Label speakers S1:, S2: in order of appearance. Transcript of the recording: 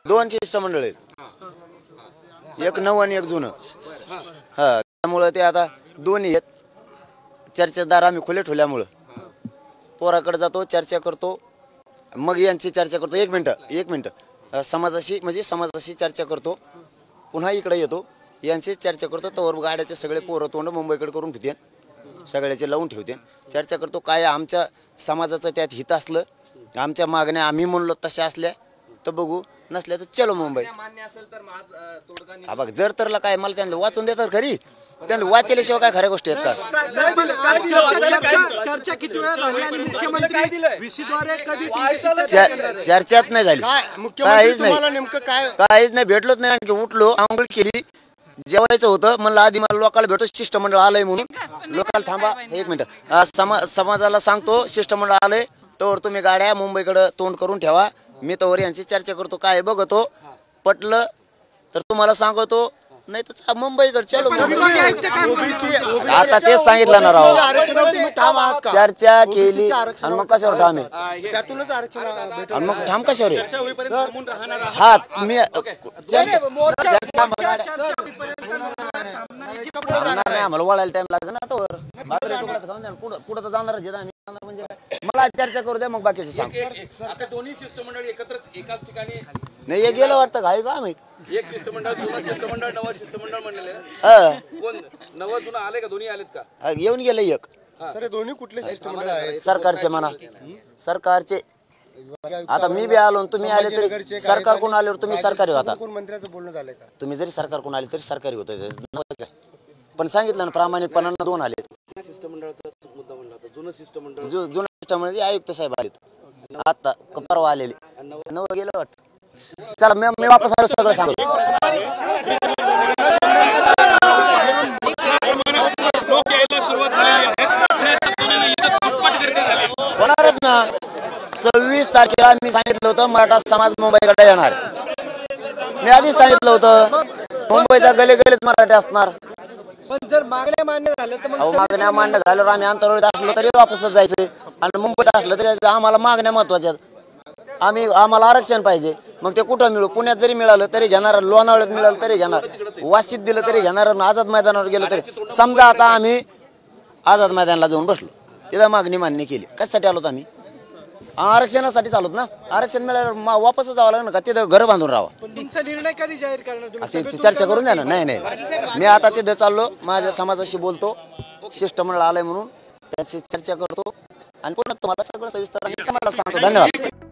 S1: दोन शिष्टमंडळ आहेत, एक नवं आणि एक जुनं. हा, त्यामुळं ते आता दोन्ही आहेत. चर्चेदार आम्ही खुले ठेवल्यामुळं पोराकडे जातो, चर्चा करतो, मग यांची चर्चा करतो. एक मिनटं समाजाशी म्हणजे समाजाशी चर्चा करतो, पुन्हा इकडे येतो, यांची चर्चा करतो. तर गाड्याचे सगळे पोरं तोंड मुंबईकडे करून ठेवते, सगळ्याचे लावून ठेवते. चर्चा करतो, काय आमच्या समाजाचं त्यात हित असलं, आमच्या मागण्या आम्ही म्हणलो तशा असल्या तर बघू, नसल्या तर चलो मुंबई. हा बघ, जर तरला काय मला त्यांना वाचून देतात खरी, त्यांना वाचल्याशिवाय काय खऱ्या गोष्टी आहेत का? चर्चाच नाही झाली, काहीच नाही भेटलोच नाही. आणखी उठलो, आंघोळ केली, जेवायचं होतं, म्हणलं आधी मला लोकांना भेटो, शिष्टमंडळ आलंय म्हणून. लोकांना थांबा एक मिनिट, समाजाला सांगतो शिष्टमंडळ आलंय, तर तुम्ही गाड्या मुंबईकडे तोंड करून ठेवा, मी तर यांची चर्चा करतो, काय बघतो, पटलं तर तुम्हाला सांगतो, नाही तर मुंबईकडे चलो. आता तेच सांगितलं ना राव, चर्चा केली आणि मग कशावर ठाम आहे, आणि मग ठाम कशावर आहे? हा मी आम्हाला वळायला टाइम लागेल ना, तर पुढे तर जाणार म्हणजे मला चर्चा करू द्या, मग बाकीचे सांग.
S2: दोन्ही शिष्टमंडळ एकत्रच एकाच ठिकाणी
S1: नाही, हे गेलं वाटतं काय का माहित.
S2: एक शिष्टमंडळ, जुनं शिष्टमंडळ, नवं शिष्टमंडळ म्हणलेलं कोण नवं जुनं आले का? दोन्ही आलेत का?
S1: येऊन गेलं एक.
S3: सर दोन्ही कुठले शिष्टमंडळ आहेत?
S1: सरकारचे म्हणा, सरकारचे. आता मी बी आलो, तुम्ही आले तरी सरकार कोण आल्यावर तुम्ही सरकारी होता.
S3: मंत्र्याचं बोलणं झालंय का?
S1: तुम्ही जरी सरकार कोण आले तरी सरकारी होत, पण सांगितलं ना प्रामाणिकपणानं दोन आले.
S2: शिष्टमंडळाचा मुद्दा म्हणला होता, जुनं शिष्टमंडळ.
S1: जुनं शिष्टमंडळ आयुक्त साहेब आलेत आता, परवा आलेले. नवं गेलं वाटतं. चला मी वापस आलो, सगळं सांगतो. होणारच ना, 26 तारखेला मी सांगितलं होतं मराठा समाज मुंबईकडे येणार. मी आधीच सांगितलं होतं मुंबईचा गले गलेत मराठी असणार.
S4: पण जर मागण्या मान्य झाल्या तर
S1: मागण्या मान्य झाल्यावर आम्ही अंतराळीत असलो तरी वापसच जायचं, आणि मुंबईत असलं तरी आम्हाला मागण्या महत्वाच्या. आम्हाला आरक्षण पाहिजे, मग ते कुठं मिळू, पुण्यात जरी मिळालं तरी घेणार, लोणावळ्यात मिळालं तरी घेणार, वाशीत दिलं तरी घेणार, आझाद मैदानावर गेलो तरी. समजा आता आम्ही आझाद मैदानाला जाऊन बसलो, तिथं मागणी मान्य केली, कशासाठी आलोत आम्ही? आरक्षणासाठी चालूत ना. आरक्षण मिळाल्यावर वापसच जावं लागलं का, तिथं घर बांधून राहावं.
S4: तुमचा निर्णय कधी जाहीर करणार?
S1: चर्चा करून द्या ना. नाही, मी आता तिथं चाललो, माझ्या समाजाशी बोलतो, शिष्टमंडळ आलंय म्हणून त्याची चर्चा करतो, आणि पुन्हा तुम्हाला सगळं सविस्तर सांगतो. धन्यवाद.